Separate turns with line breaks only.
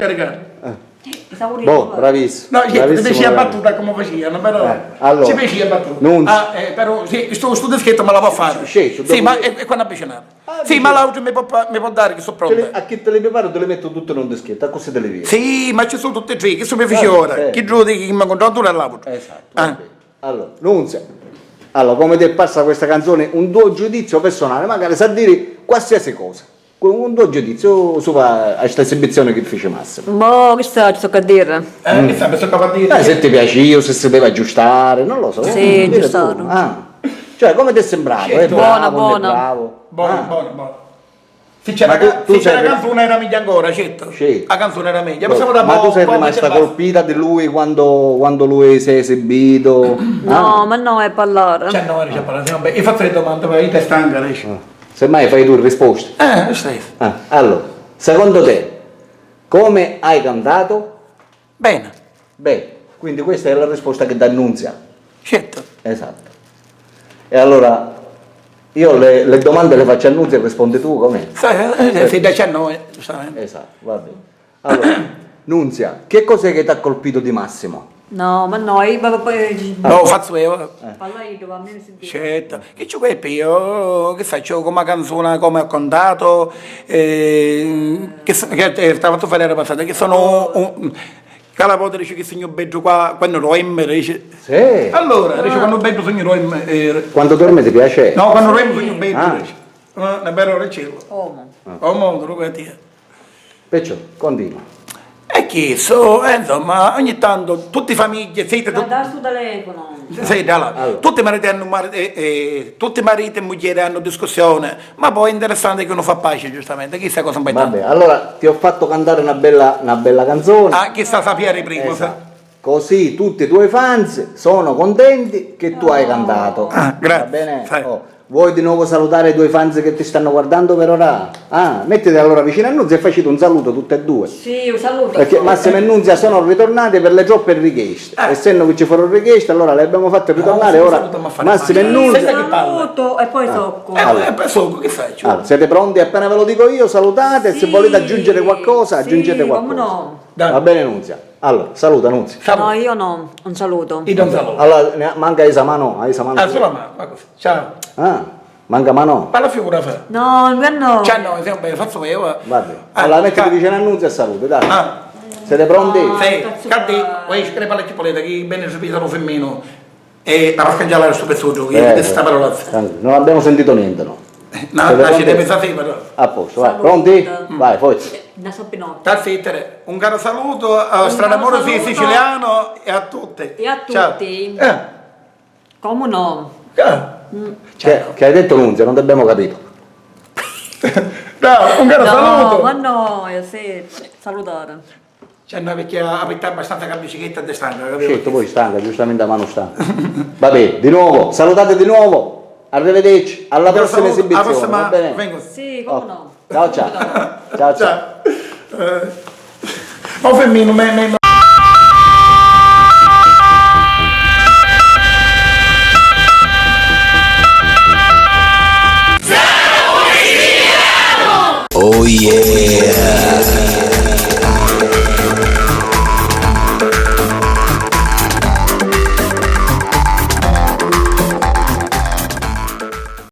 caricare.
Boh, bravissimo.
No, ti piaceva battuta come facevano, però
allora,
ci piaceva battuta.
Non
però sì, sto dischetto me la va a fare. Sì, ma è quando avvicinare. Sì, ma l'auto mi può dare che sto pronto.
A chi te le preparo te le metto tutte in un dischetto, a così te le vedi.
Sì, ma ci sono tutte e tre, che sono mi fece ora. Chi giù di chi mi ha contato l'auto.
Esatto. Allora, Nunzia. Allora, come ti passa questa canzone, un tuo giudizio personale, magari sa dire qualsiasi cosa. Un tuo giudizio su questa esibizione che fece Massimo.
Boh, che sta, ci tocca a dire?
Che sta, mi tocca a dire?
Se ti piace io, se si deve aggiustare, non lo so.
Sì, aggiustare.
Cioè, come ti è sembrato? È
buona,
bravo,
buona.
È bravo.
Buono. Se c'era la canzone era meglio ancora, certo. La canzone era meglio.
Ma tu sei rimasta colpita di lui quando lui si è esibito?
No, ma no, è parlare.
Cioè, no, c'è parlare. Io faccio le domande, poi ti stanca, dici.
Semmai fai tu le risposte.
Stai.
Allora, secondo te, come hai cantato?
Bene.
Bene, quindi questa è la risposta che dà Nunzia.
Certo.
Esatto. E allora, io le domande le faccio a Nunzia e rispondi tu, com'è?
Sei da 19, giustamente.
Esatto, va bene. Allora, Nunzia, che cos'è che ti ha colpito di Massimo?
No, ma no, io poi...
No, faccio io.
Parla io, va bene sentire.
Certo. Che c'è qui io, che faccio come canzone, come ho cantato, che stavo a fare la passata, che sono cada volta dice che sogno bello qua, quando dorme, dice.
Sì.
Allora, dice quando bello sogno dorme.
Quando dorme ti piace?
No, quando dorme sogno bello, dice. Una bella cielo. Uomo, ragazzi.
Perciò, continua.
E che so, insomma, ogni tanto tutte le famiglie, siete
Ma dai sul telefono.
sì, da là.
Allora.
Tutti i mariti e mogli hanno discussione, ma poi è interessante che uno fa pace, giustamente, chissà cosa mai tanto.
Vabbè, allora ti ho fatto cantare una bella canzone.
Chissà sapere prima.
Esatto. Così tutti i tuoi fans sono contenti che tu hai cantato.
Grazie.
Va bene? Vuoi di nuovo salutare i tuoi fans che ti stanno guardando per ora? Mettiti allora vicino a Nunzia e facite un saluto tutte e due.
Sì, un saluto.
Perché Massimo e Nunzia sono ritornati per le troppe richieste. Essendo che ci furono richieste, allora le abbiamo fatte ritornare. Ora Massimo e Nunzia.
Saluto e poi tocco.
E poi socco, che faccio?
Allora, siete pronti? Appena ve lo dico io, salutate. Se volete aggiungere qualcosa, aggiungete qualcosa.
Come no?
Va bene, Nunzia? Allora, saluta Nunzia.
No, io no, un saluto.
Io non saluto.
Allora, manca Isa Mano.
Sulla mano, ciao.
Manca Mano.
Ma la figura fa.
No, no.
Ciao, no, sempre faccio io.
Va bene. Allora, mettiti vicino a Nunzia e saluta, dai. Siete pronti?
Sì, cadi, vuoi scrivere palle cipollette che bene si pisano femmino e la vasca gialla sto pezzo che sta parola.
Non abbiamo sentito niente, no?
No, ci deve sapere però.
A posto, vai. Pronti? Vai, forza.
Da soppinotto.
Tazzittere, un caro saluto a Stranamoro siciliano e a tutte.
E a tutti. Come no?
Che hai detto Nunzia, non ti abbiamo capito.
No, un caro saluto.
No, ma no, sì, salutare.
C'è una vecchia abitata abbastanza cabicicchetta di stanca, capito?
Certo, poi stanca, giustamente a mano stanca. Va bene, di nuovo, salutate di nuovo. Arrivederci, alla prossima esibizione.
Alla prossima,
va bene?
vengo.
Sì, come no?
Ciao ciao. Ciao ciao.
Ma femmino,